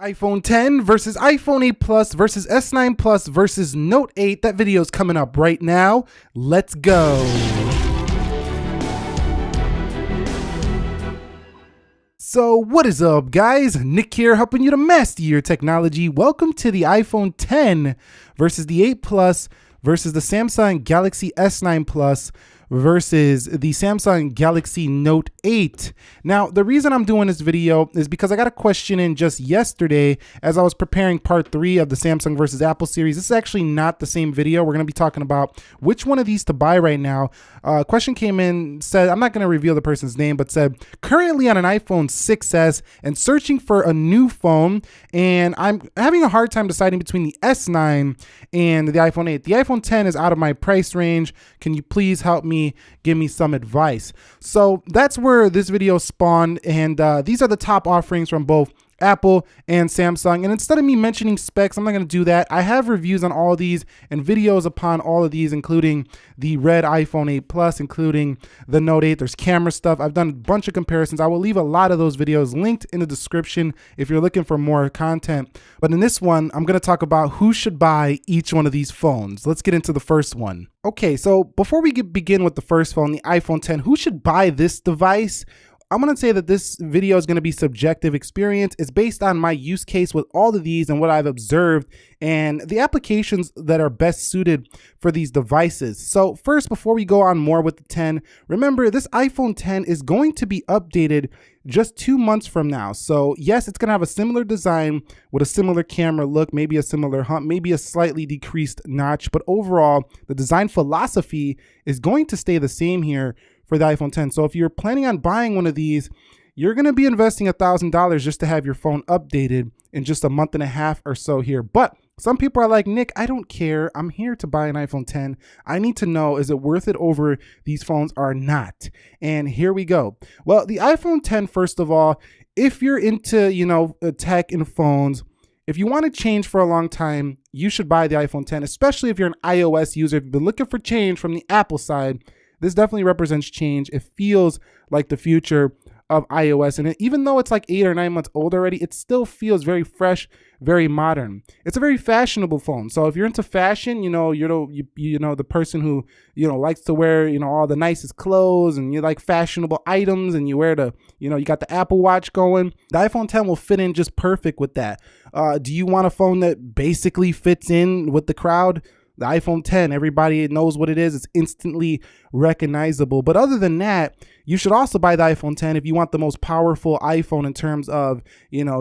iPhone 10 versus iPhone 8 Plus versus S9 Plus versus Note 8. That video is coming up right now. Let's go. So what is up, guys? Nick here, helping you to master your technology. Welcome to the iPhone 10 versus the 8 Plus versus the Samsung Galaxy S9 Plus versus the Samsung Galaxy Note 8. Now, the reason I'm doing this video is because I got a question in just yesterday as I was preparing part 3 of the Samsung versus Apple series. This is actually not the same video. We're going to be talking about which one of these to buy right now. A question came in, said, I'm not going to reveal the person's name, but said, currently on an iPhone 6s and searching for a new phone, and I'm having a hard time deciding between the S9 and the iPhone 8. The iPhone 10 is out of my price range. Can you please help me? Give me some advice. So that's where this video spawned, and these are the top offerings from both Apple and Samsung. And instead of me mentioning specs, I'm not going to do that. I have reviews on all of these and videos upon all of these, including the red iPhone 8 Plus, including the Note 8. There's camera stuff. I've done a bunch of comparisons. I will leave a lot of those videos linked in the description if you're looking for more content. But in this one, I'm going to talk about who should buy each one of these phones. Let's get into the first one. Okay, so before we begin with the first phone, the iPhone 10, who should buy this device? I'm going to say that this video is going to be subjective experience. It's based on my use case with all of these and what I've observed and the applications that are best suited for these devices. So first, before we go on more with the 10, remember this iPhone 10 is going to be updated just 2 months from now. So yes, it's going to have a similar design with a similar camera look, maybe a similar hump, maybe a slightly decreased notch, but overall the design philosophy is going to stay the same here for the iPhone 10. So if you're planning on buying one of these, you're going to be investing $1,000 just to have your phone updated in just a month and a half or so here. But some people are like, Nick, I don't care. I'm here to buy an iPhone 10. I need to know, is it worth it over these phones or not? And here we go. Well, the iPhone 10, first of all, if you're into, tech and phones, if you want to change for a long time, you should buy the iPhone 10, especially if you're an iOS user. If you've been looking for change from the Apple side, this definitely represents change. It feels like the future of iOS. And even though it's like 8 or 9 months old already, it still feels very fresh, very modern. It's a very fashionable phone. So if you're into fashion, you're the person who, likes to wear, all the nicest clothes, and you like fashionable items, and you wear you got the Apple Watch going, the iPhone 10 will fit in just perfect with that. Do you want a phone that basically fits in with the crowd? The iPhone 10, everybody knows what it is. It's instantly recognizable. But other than that, you should also buy the iPhone 10 if you want the most powerful iPhone in terms of,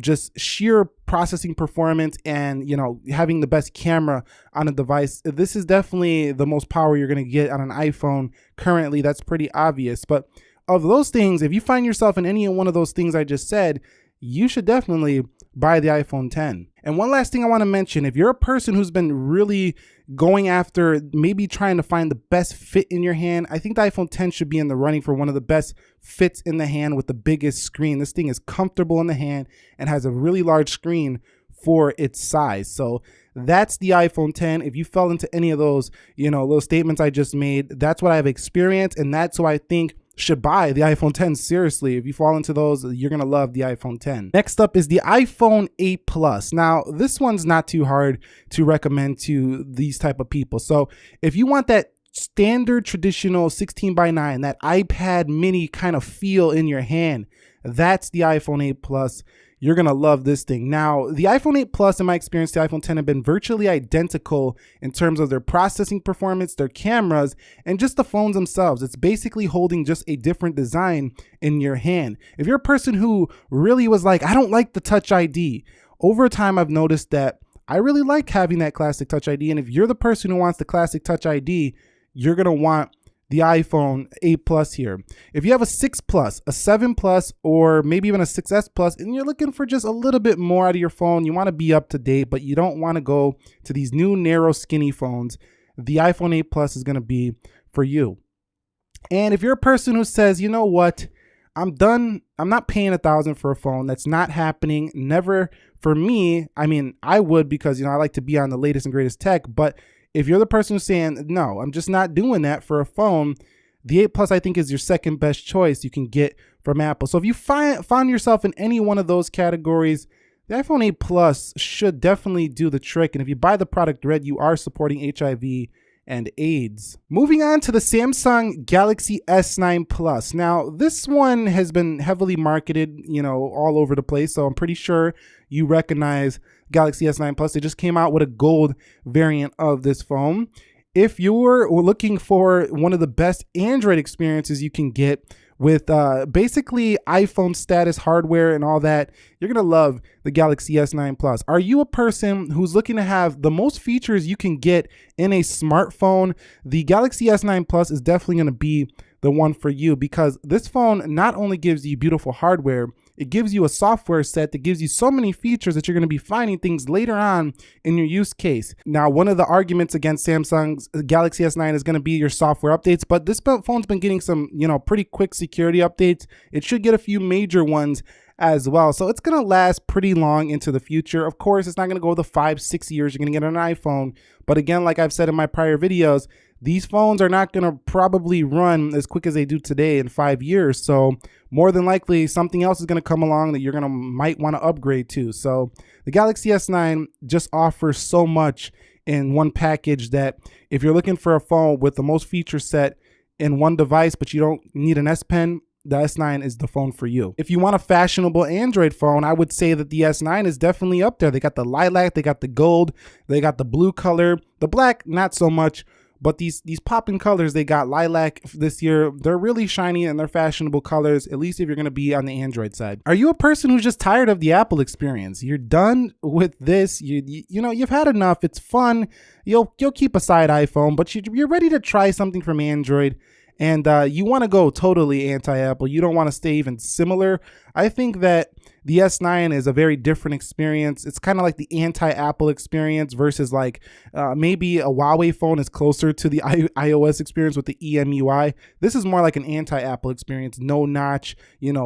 just sheer processing performance and, having the best camera on a device. This is definitely the most power you're going to get on an iPhone currently. That's pretty obvious. But of those things, if you find yourself in any one of those things I just said, you should definitely buy the iPhone 10. And one last thing I want to mention, if you're a person who's been really going after maybe trying to find the best fit in your hand, I think the iPhone 10 should be in the running for one of the best fits in the hand with the biggest screen. This thing is comfortable in the hand and has a really large screen for its size. So that's the iPhone 10. If you fell into any of those, little statements I just made, that's what I've experienced, and that's why I think should buy the iPhone 10. Seriously, if you fall into those, you're gonna love the iPhone 10. Next up is the iPhone 8 Plus. Now, this one's not too hard to recommend to these type of people. So if you want that standard traditional 16:9, that iPad mini kind of feel in your hand, that's the iPhone 8 Plus. You're going to love this thing. Now, the iPhone 8 Plus, in my experience, the iPhone 10 have been virtually identical in terms of their processing performance, their cameras, and just the phones themselves. It's basically holding just a different design in your hand. If you're a person who really was like, I don't like the Touch ID, over time I've noticed that I really like having that classic Touch ID. And if you're the person who wants the classic Touch ID, you're going to want the iPhone 8 Plus here. If you have a 6 Plus, a 7 Plus, or maybe even a 6S Plus, and you're looking for just a little bit more out of your phone, you want to be up to date, but you don't want to go to these new narrow, skinny phones, the iPhone 8 Plus is going to be for you. And if you're a person who says, you know what, I'm done, I'm not paying $1,000 for a phone, that's not happening, never for me. I mean, I would, because, I like to be on the latest and greatest tech, but if you're the person who's saying, no, I'm just not doing that for a phone, the 8 Plus, I think, is your second best choice you can get from Apple. So if you found yourself in any one of those categories, The iPhone 8 Plus should definitely do the trick, and if you buy the product red, you are supporting HIV and AIDS. Moving on to the Samsung Galaxy S9 Plus. Now, this one has been heavily marketed, all over the place, so I'm pretty sure you recognize Galaxy S9 Plus. They just came out with a gold variant of this phone. If you're looking for one of the best Android experiences you can get with basically iPhone status hardware and all that, you're gonna love the Galaxy S9 Plus. Are you a person who's looking to have the most features you can get in a smartphone? The Galaxy S9 Plus is definitely gonna be the one for you, because this phone not only gives you beautiful hardware, it gives you a software set that gives you so many features that you're going to be finding things later on in your use case. Now, one of the arguments against Samsung's Galaxy S9 is going to be your software updates, but this phone's been getting some, pretty quick security updates. It should get a few major ones as well. So it's going to last pretty long into the future. Of course, it's not going to go the 5-6 years you're going to get an iPhone. But again, like I've said in my prior videos, these phones are not going to probably run as quick as they do today in 5 years. So more than likely something else is going to come along that you're might want to upgrade to. So the Galaxy S9 just offers so much in one package that if you're looking for a phone with the most feature set in one device, but you don't need an S Pen, the S9 is the phone for you. If you want a fashionable Android phone, I would say that the S9 is definitely up there. They got the lilac, they got the gold, they got the blue color, the black, not so much. But these popping colors, they got lilac this year. They're really shiny and they're fashionable colors, at least if you're going to be on the Android side. Are you a person who's just tired of the Apple experience? You're done with this. You've had enough. It's fun. You'll keep a side iPhone, but you're ready to try something from Android. And you want to go totally anti-Apple. You don't want to stay even similar. I think that the S9 is a very different experience. It's kind of like the anti-Apple experience versus like maybe a Huawei phone is closer to the iOS experience with the EMUI. This is more like an anti-Apple experience. No notch,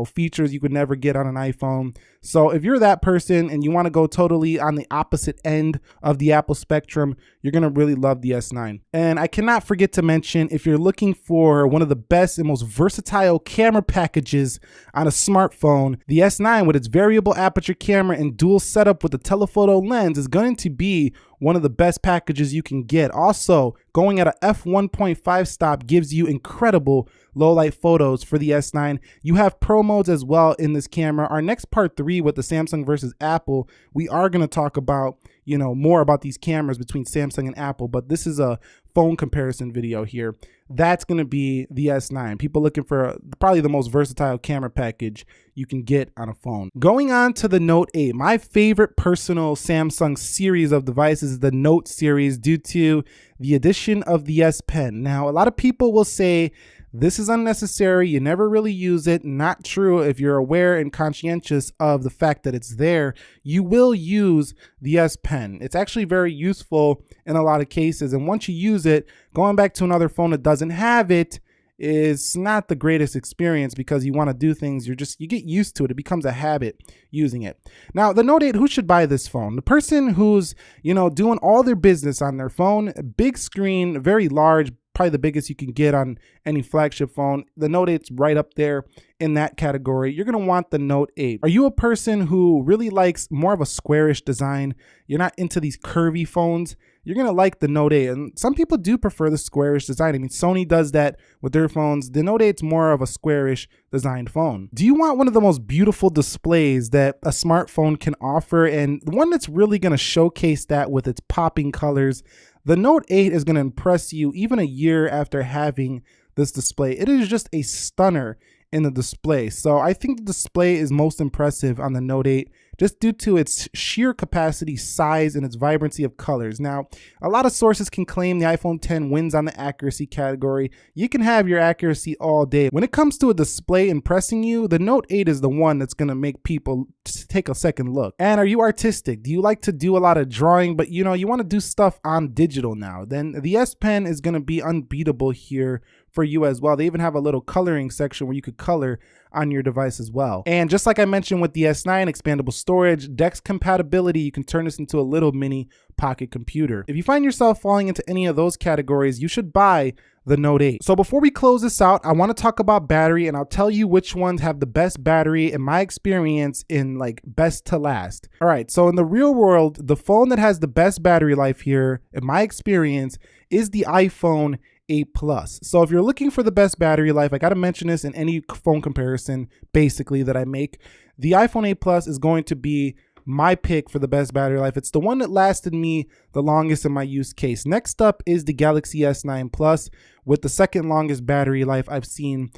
features you could never get on an iPhone. So if you're that person and you want to go totally on the opposite end of the Apple spectrum, you're going to really love the S9. And I cannot forget to mention, if you're looking for one of the best and most versatile camera packages on a smartphone, the S9 with its variable aperture camera and dual setup with the telephoto lens is going to be one of the best packages you can get. Also, going at a f1.5 stop gives you incredible low light photos for the S9. You have pro modes as well in this camera. Our next part 3 with the Samsung versus Apple, we are going to talk about, more about these cameras between Samsung and Apple, but this is a phone comparison video here. That's going to be the S9. People looking for probably the most versatile camera package you can get on a phone. Going on to the Note 8, my favorite personal Samsung series of devices is the Note series due to the addition of the S Pen. Now, a lot of people will say this is unnecessary, you never really use it. Not true. If you're aware and conscientious of the fact that it's there, you will use the S Pen. It's actually very useful in a lot of cases. And once you use it, going back to another phone that doesn't have it is not the greatest experience, because you want to do things, you get used to it. It becomes a habit using it. Now, the Note 8, who should buy this phone? The person who's, doing all their business on their phone, big screen, very large, probably the biggest you can get on any flagship phone. The Note 8's right up there in that category. You're going to want the Note 8. Are you a person who really likes more of a squarish design? You're not into these curvy phones? You're going to like the Note 8. And some people do prefer the squarish design. I mean, Sony does that with their phones. The Note 8's more of a squarish designed phone. Do you want one of the most beautiful displays that a smartphone can offer, and the one that's really going to showcase that with its popping colors? The Note 8 is going to impress you even a year after having this display. It is just a stunner in the display. So I think the display is most impressive on the Note 8 just due to its sheer capacity, size, and its vibrancy of colors. Now, a lot of sources can claim the iPhone X wins on the accuracy category. You can have your accuracy all day. When it comes to a display impressing you, the Note 8 is the one that's going to make people take a second look. And are you artistic? Do you like to do a lot of drawing, but you want to do stuff on digital now? Then the S Pen is going to be unbeatable here for you as well. They even have a little coloring section where you could color on your device as well. And just like I mentioned with the S9, expandable storage, DeX compatibility, you can turn this into a little mini pocket computer. If you find yourself falling into any of those categories, you should buy the Note 8. So before we close this out, I want to talk about battery, and I'll tell you which ones have the best battery in my experience, in like best to last. All right, so in the real world, the phone that has the best battery life here, in my experience, is the iPhone 8 Plus. So if you're looking for the best battery life, I got to mention this in any phone comparison basically that I make. The iPhone 8 Plus is going to be my pick for the best battery life. It's the one that lasted me the longest in my use case. Next up is the Galaxy S9 Plus with the second longest battery life I've seen,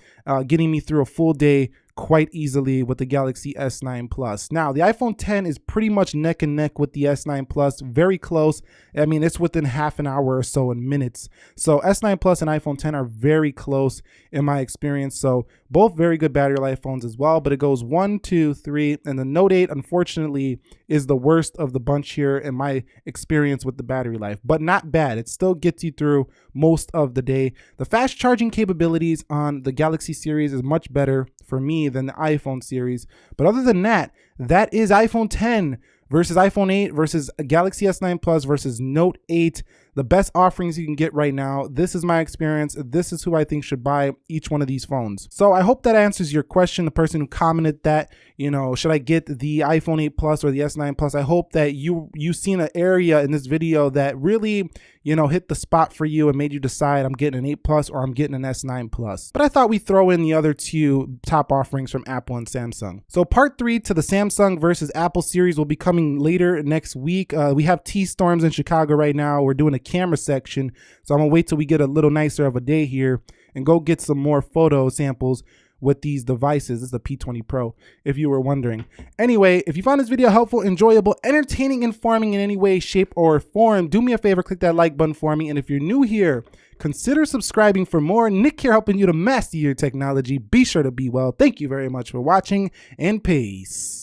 getting me through a full day quite easily with the Galaxy S9 Plus. Now, the iPhone 10 is pretty much neck and neck with the S9 Plus, very close. I mean, it's within half an hour or so in minutes. So S9 Plus and iPhone 10 are very close in my experience. So both very good battery life phones as well, but it goes 1, 2, 3, and the Note 8, unfortunately, is the worst of the bunch here in my experience with the battery life, but not bad. It still gets you through most of the day. The fast charging capabilities on the Galaxy series is much better for me than the iPhone series. But other than that, that is iPhone 10 versus iPhone 8 versus Galaxy S9 Plus versus Note 8. The best offerings you can get right now. This is my experience. This is who I think should buy each one of these phones. So I hope that answers your question. The person who commented that, you know, should I get the iPhone 8 Plus or the S9 Plus? I hope that you've seen an area in this video that really, you know, hit the spot for you and made you decide I'm getting an 8 Plus or I'm getting an S9 Plus. But I thought we'd throw in the other two top offerings from Apple and Samsung. So part 3 to the Samsung versus Apple series will be coming later next week. We have T-storms in Chicago right now. We're doing a camera section, so I'm gonna wait till we get a little nicer of a day here and go get some more photo samples with these devices. This is the P20 Pro, if you were wondering. Anyway, if you found this video helpful, enjoyable, entertaining, informing in any way, shape, or form, do me a favor, click that like button for me. And if you're new here, consider subscribing for more. Nick here, helping you to master your technology. Be sure to be well. Thank you very much for watching, and peace.